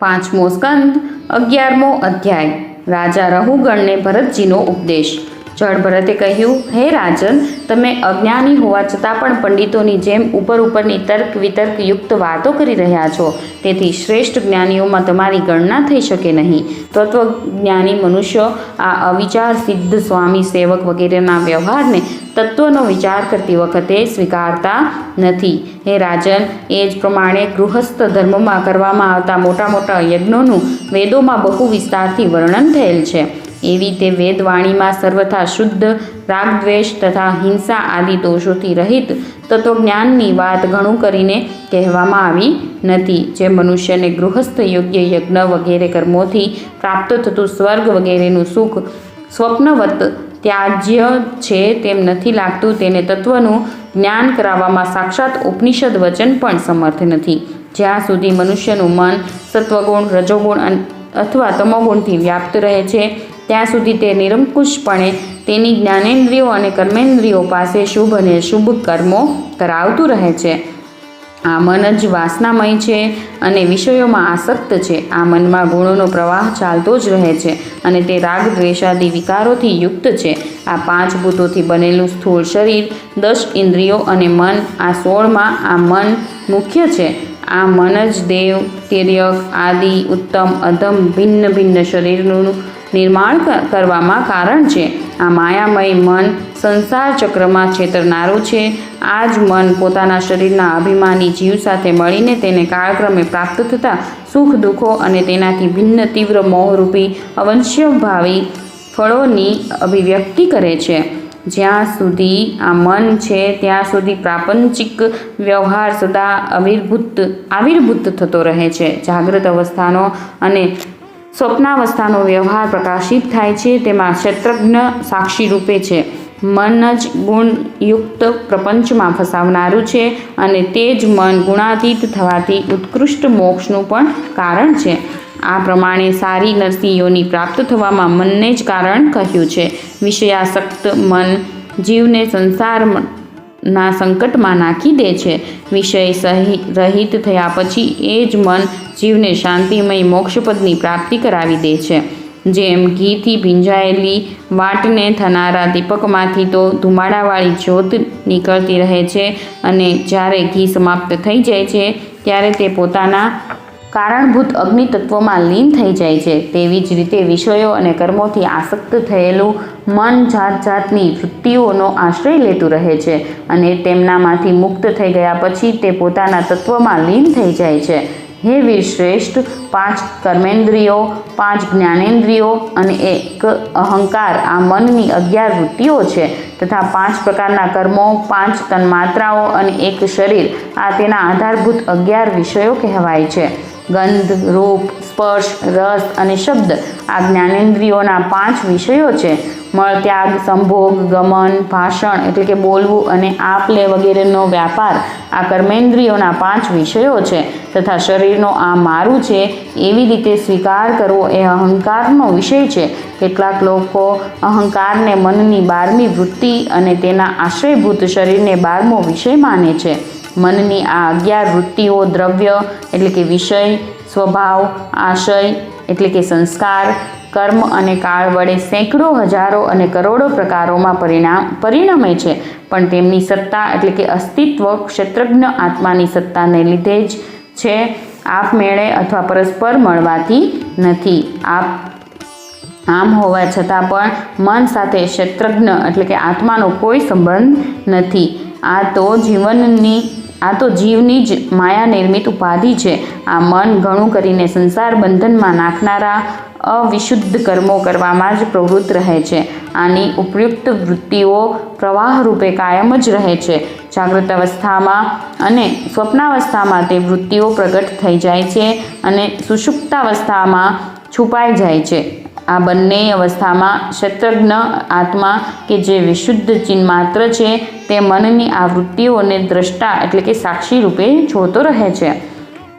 પાંચમો સ્કંદ 11મો અધ્યાય રાજા રહુગણને ભરતજીનો ઉપદેશ। જળ ભરતે કહ્યું, હે રાજન, તમે અજ્ઞાની હોવા છતાં પણ પંડિતોની જેમ ઉપરની તર્ક વિતર્ક યુક્ત વાતો કરી રહ્યા છો, તેથી શ્રેષ્ઠ જ્ઞાનીઓમાં તમારી ગણના થઈ શકે નહીં। તત્વજ્ઞાની મનુષ્યો આ અવિચાર સિદ્ધ સ્વામી સેવક વગેરેના વ્યવહારને તત્વનો વિચાર કરતી વખતે સ્વીકારતા નથી। હે રાજન, એ જ પ્રમાણે ગૃહસ્થ ધર્મમાં કરવામાં આવતા મોટા મોટા યજ્ઞોનું વેદોમાં બહુ વિસ્તારથી વર્ણન થયેલ છે। એવી તે વેદવાણીમાં સર્વથા શુદ્ધ રાગદ્વેષ તથા હિંસા આદિ દોષોથી રહિત તત્વજ્ઞાનની વાત ઘણું કરીને કહેવામાં આવી નથી। જે મનુષ્યને ગૃહસ્થ યોગ્ય યજ્ઞ વગેરે કર્મોથી પ્રાપ્ત થતું સ્વર્ગ વગેરેનું સુખ સ્વપ્નવત ત્યાજ્ય છે તેમ નથી લાગતું, તેને તત્વનું જ્ઞાન કરાવવામાં સાક્ષાત ઉપનિષદ વચન પણ સમર્થ નથી। જ્યાં સુધી મનુષ્યનું મન સત્વગુણ રજોગુણ અથવા તમોગુણથી વ્યાપ્ત રહે છે ત્યાં સુધી તે નિરંકુશપણે તેની જ્ઞાનેન્દ્રિયો અને કર્મેન્દ્રિયો પાસે શુભ અને શુભ કર્મો કરાવતું રહે છે। આ મન જ વાસનામય છે અને વિષયોમાં આસક્ત છે। આ મનમાં ગુણોનો પ્રવાહ ચાલતો જ રહે છે અને તે રાગ દ્વેષાદિ વિકારોથી યુક્ત છે। આ 5 ભૂતોથી બનેલું સ્થૂળ શરીર, 10 ઇન્દ્રિયો અને મન, આ 16માં આ મન મુખ્ય છે। આ મન જ દેવ, તિર્યક આદિ ઉત્તમ અધમ ભિન્ન ભિન્ન શરીરનું નિર્માણ કરવામાં કારણ છે। આ માયામય મન સંસાર ચક્રમાં છેતરનારું છે। આ જ મન પોતાના શરીરના અભિમાની જીવ સાથે મળીને તેને કાળક્રમે પ્રાપ્ત થતા સુખ દુઃખો અને તેનાથી ભિન્ન તીવ્ર મોહરૂપી અવશ્યભાવી ફળોની અભિવ્યક્તિ કરે છે। જ્યાં સુધી આ મન છે ત્યાં સુધી પ્રાપંચિક વ્યવહાર સદા આવિર્ભૂત થતો રહે છે। જાગ્રત અવસ્થાનો અને સ્વપ્નાવસ્થાનો વ્યવહાર પ્રકાશિત થાય છે, તેમાં ક્ષેત્રજ્ઞ સાક્ષી રૂપે છે। મન જ ગુણયુક્ત પ્રપંચમાં ફસાવનારું છે અને તે જ મન ગુણાતીત થવાથી ઉત્કૃષ્ટ મોક્ષનું પણ કારણ છે। આ પ્રમાણે સારી નરસિંહ યોનિ પ્રાપ્ત થવામાં મનને જ કારણ કહ્યું છે। વિષયાસક્ત મન જીવને સંસારના સંકટમાં નાખી દે છે। વિષય રહિત થયા પછી એ જ મન જીવને શાંતિમય મોક્ષપદની પ્રાપ્તિ કરાવી દે છે। જેમ ઘીથી ભીંજાયેલી વાટને થનારા દીપકમાંથી તો ધુમાડાવાળી જ્યોત નીકળતી રહે છે અને જ્યારે ઘી સમાપ્ત થઈ જાય છે ત્યારે તે પોતાના કારણભૂત અગ્નિ તત્વમાં લીન થઈ જાય છે, તેવી જ રીતે વિષયો અને કર્મોથી આસક્ત થયેલું મન જાત જાતની વૃત્તિઓનો આશ્રય લેતું રહે છે અને તેમનામાંથી મુક્ત થઈ ગયા પછી તે પોતાના તત્વમાં લીન થઈ જાય છે। હે વીર શ્રેષ્ઠ, 5 કર્મેન્દ્રિયો, 5 જ્ઞાનેન્દ્રિયો અને 1 અહંકાર આ મનની 11 વૃત્તિઓ છે તથા 5 પ્રકારના કર્મો, 5 તન્માત્રાઓ અને 1 શરીર આ તેના આધારભૂત 11 વિષયો કહેવાય છે। ગંધ, રૂપ, સ્પર્શ, રસ અને શબ્દ આ જ્ઞાનેન્દ્રિયોના 5 વિષયો છે। મળત્યાગ, સંભોગ, ગમન, ભાષણ એટલે કે બોલવું અને આપ-લે વગેરેનો વ્યાપાર આ કર્મેન્દ્રિયોના 5 વિષયો છે તથા શરીરનો આ મારું છે એવી રીતે સ્વીકાર કરવો એ અહંકારનો વિષય છે। કેટલાક લોકો અહંકારને મનની 12મી વૃત્તિ અને તેના આશ્રયભૂત શરીરને 12મો વિષય માને છે। મનની આ 11 વૃત્તિઓ દ્રવ્ય એટલે કે વિષય, સ્વભાવ, આશય એટલે કે સંસ્કાર, કર્મ અને કાળ વડે સેંકડો હજારો અને કરોડો પ્રકારોમાં પરિણમે છે, પણ તેમની સત્તા એટલે કે અસ્તિત્વ ક્ષેત્રજ્ઞ આત્માની સત્તાને લીધે જ છે, આપમેળે અથવા પરસ્પર મળવાથી નથી। આમ હોવા છતાં પણ મન સાથે ક્ષેત્રજ્ઞ એટલે કે આત્માનો કોઈ સંબંધ નથી। આ તો જીવની જ માયા નિર્મિત ઉપાધિ છે। આ મન ઘણું કરીને સંસાર બંધનમાં નાખનારા અવિશુદ્ધ કર્મો કરવામાં જ પ્રવૃત્ત રહે છે। આની ઉપયુક્ત વૃત્તિઓ પ્રવાહ રૂપે કાયમ જ રહે છે। જાગૃત અવસ્થામાં અને સ્વપ્નાવસ્થામાં તે વૃત્તિઓ પ્રગટ થઈ જાય છે અને સુષુપ્તાવસ્થામાં છુપાઈ જાય છે। આ બંને અવસ્થામાં ક્ષેત્રજ્ઞ આત્મા કે જે વિશુદ્ધ ચિન્માત્ર છે તે મનની આ વૃત્તિઓને દ્રષ્ટા એટલે કે સાક્ષી રૂપે જોતો રહે છે।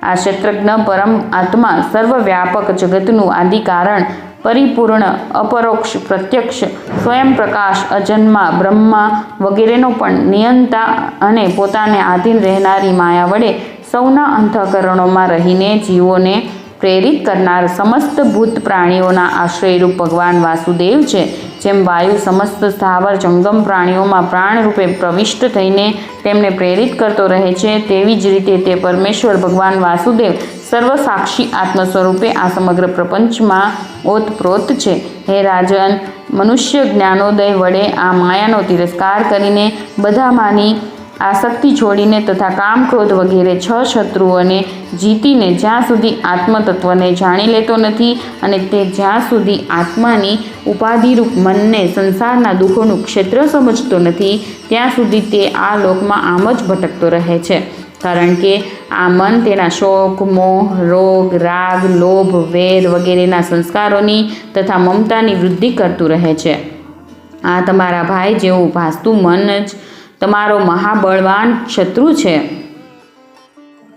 આ ક્ષેત્રજ્ઞ પરમ આત્મા સર્વવ્યાપક જગતનું આદિ કારણ, પરિપૂર્ણ અપરોક્ષ પ્રત્યક્ષ સ્વયં પ્રકાશ અજન્મા બ્રહ્મા વગેરેનો પણ નિયંતા અને પોતાને આધીન રહેનારી માયા વડે સૌના અંતઃકરણોમાં રહીને જીવોને પ્રેરિત કરનાર સમસ્ત ભૂત પ્રાણીઓના આશ્રયરૂપ ભગવાન વાસુદેવ છે. જેમ વાયુ સમસ્ત સ્થાવર જંગમ પ્રાણીઓમાં પ્રાણરૂપે પ્રવિષ્ટ થઈને તેમને પ્રેરિત કરતો રહે છે, તેવી જ રીતે તે પરમેશ્વર ભગવાન વાસુદેવ સર્વસાક્ષી આત્મ સ્વરૂપે આ સમગ્ર પ્રપંચમાં ઓતપ્રોત છે. હે રાજન, મનુષ્ય જ્ઞાનોદય વડે આ માયાનો તિરસ્કાર કરીને બધામાંની આસક્તિ છોડીને તથા કામ ક્રોધ વગેરે 6 શત્રુઓને જીતીને જ્યાં સુધી આત્મતત્વને જાણી લેતો નથી અને તે જ્યાં સુધી આત્માની ઉપાધિરૂપ મનને સંસારના દુઃખોનું ક્ષેત્ર સમજતો નથી ત્યાં સુધી તે આ લોકમાં આમ જ ભટકતો રહે છે. કારણ કે આ મન તેના શોક, મોહ, રોગ, રાગ, લોભ, વેર વગેરેના સંસ્કારોની તથા મમતાની વૃદ્ધિ કરતું રહે છે. આ તમારા ભાઈ જેવું ભાસતું મન જ તમારો મહાબળવાન શત્રુ છે.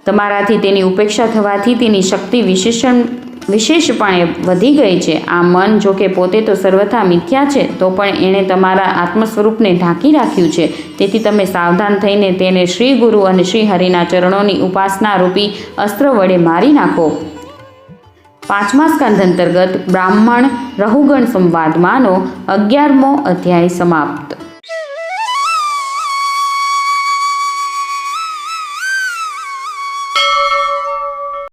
તમારાથી તેની ઉપેક્ષા થવાથી તેની શક્તિ વિશેષપણે વધી ગઈ છે. આ મન જોકે પોતે તો સર્વથા મિથ્યા છે, તો પણ એણે તમારા આત્મ સ્વરૂપને ઢાંકી રાખ્યું છે. તેથી તમે સાવધાન થઈને તેને શ્રી ગુરુ અને શ્રી હરિના ચરણોની ઉપાસના રૂપી અસ્ત્ર વડે મારી નાખો. 5મા સ્કંધ અંતર્ગત બ્રાહ્મણ રહુગણ સંવાદમાંનો 11મો અધ્યાય સમાપ્ત.